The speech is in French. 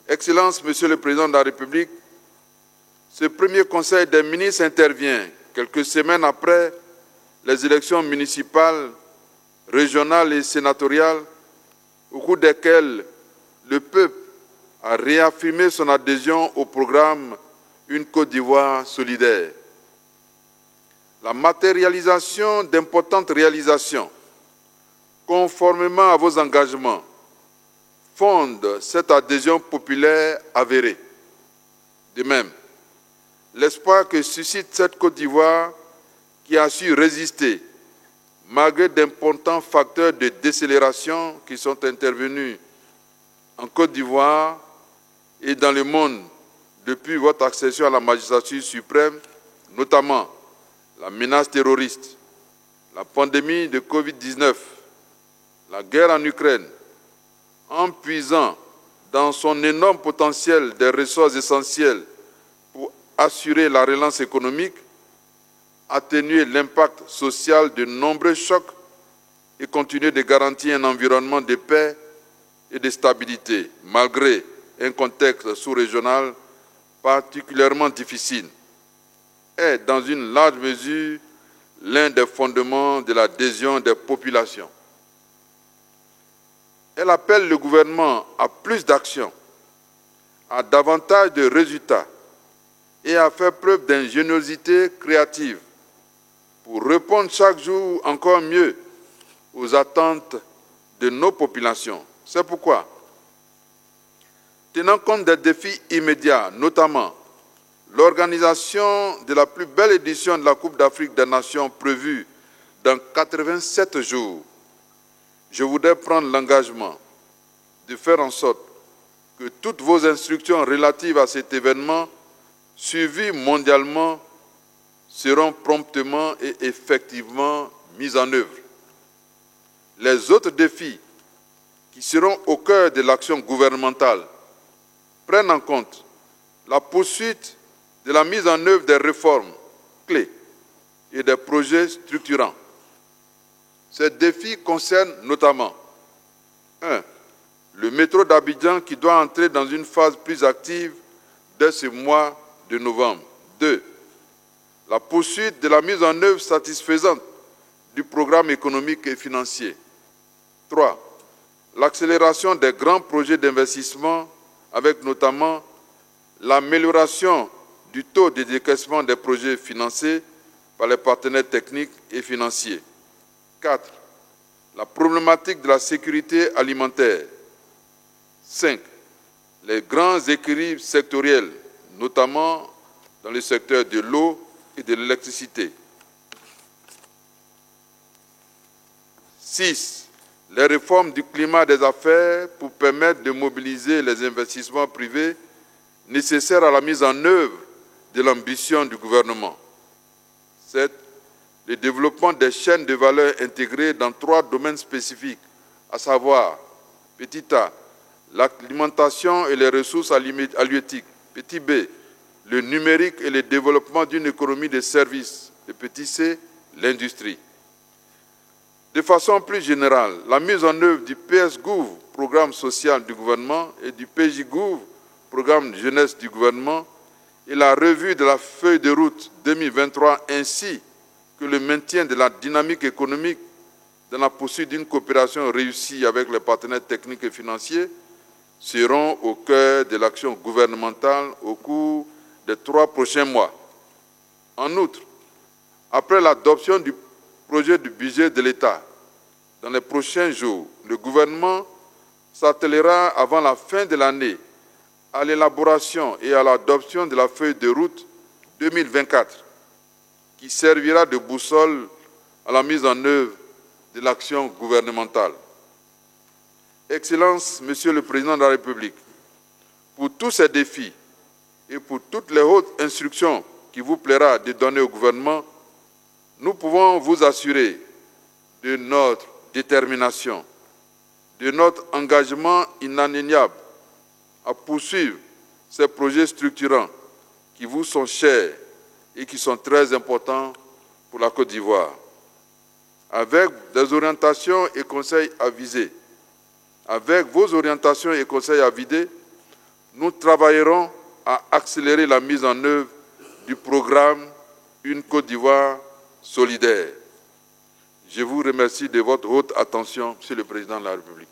Excellences, Monsieur le Président de la République, ce premier Conseil des ministres intervient quelques semaines après les élections municipales, régionales et sénatoriales, au cours desquelles le peuple a réaffirmé son adhésion au programme Une Côte d'Ivoire solidaire. La matérialisation d'importantes réalisations, conformément à vos engagements, fonde cette adhésion populaire avérée. De même, l'espoir que suscite cette Côte d'Ivoire qui a su résister, malgré d'importants facteurs de décélération qui sont intervenus en Côte d'Ivoire et dans le monde depuis votre accession à la magistrature suprême, notamment la menace terroriste, la pandémie de Covid-19, la guerre en Ukraine, en puisant dans son énorme potentiel des ressources essentielles pour assurer la relance économique, atténuer l'impact social de nombreux chocs et continuer de garantir un environnement de paix et de stabilité, malgré un contexte sous-régional particulièrement difficile, est dans une large mesure l'un des fondements de l'adhésion des populations. Elle appelle le gouvernement à plus d'action, à davantage de résultats et à faire preuve d'ingéniosité créative pour répondre chaque jour encore mieux aux attentes de nos populations. C'est pourquoi, tenant compte des défis immédiats, notamment l'organisation de la plus belle édition de la Coupe d'Afrique des Nations prévue dans 87 jours, je voudrais prendre l'engagement de faire en sorte que toutes vos instructions relatives à cet événement, suivi mondialement, seront promptement et effectivement mises en œuvre. Les autres défis qui seront au cœur de l'action gouvernementale prennent en compte la poursuite de la mise en œuvre des réformes clés et des projets structurants. Ces défis concernent notamment 1. Le métro d'Abidjan qui doit entrer dans une phase plus active dès ce mois de novembre. 2. La poursuite de la mise en œuvre satisfaisante du programme économique et financier. 3. L'accélération des grands projets d'investissement avec notamment l'amélioration du taux de décaissement des projets financés par les partenaires techniques et financiers. 4. La problématique de la sécurité alimentaire. 5. Les grands équilibres sectoriels, notamment dans le secteur de l'eau et de l'électricité. 6. Les réformes du climat des affaires pour permettre de mobiliser les investissements privés nécessaires à la mise en œuvre de l'ambition du gouvernement. 7. Le développement des chaînes de valeur intégrées dans 3 domaines spécifiques, à savoir, petit a, l'alimentation et les ressources halieutiques, petit b, le numérique et le développement d'une économie de services, et petit c, l'industrie. De façon plus générale, la mise en œuvre du PS-Gouv, programme social du gouvernement, et du PJ-Gouv, programme jeunesse du gouvernement, et la revue de la feuille de route 2023 ainsi que le maintien de la dynamique économique dans la poursuite d'une coopération réussie avec les partenaires techniques et financiers seront au cœur de l'action gouvernementale au cours des 3 prochains mois. En outre, après l'adoption du projet du budget de l'État, dans les prochains jours, le gouvernement s'attellera avant la fin de l'année à l'élaboration et à l'adoption de la feuille de route 2024, qui servira de boussole à la mise en œuvre de l'action gouvernementale. Excellences, Monsieur le Président de la République, pour tous ces défis et pour toutes les hautes instructions qu'il vous plaira de donner au gouvernement, nous pouvons vous assurer de notre détermination, de notre engagement inaliénable à poursuivre ces projets structurants qui vous sont chers et qui sont très importants pour la Côte d'Ivoire. Avec des orientations et conseils avisés, avec vos orientations et conseils avisés, nous travaillerons à accélérer la mise en œuvre du programme Une Côte d'Ivoire solidaire. Je vous remercie de votre haute attention, Monsieur le Président de la République.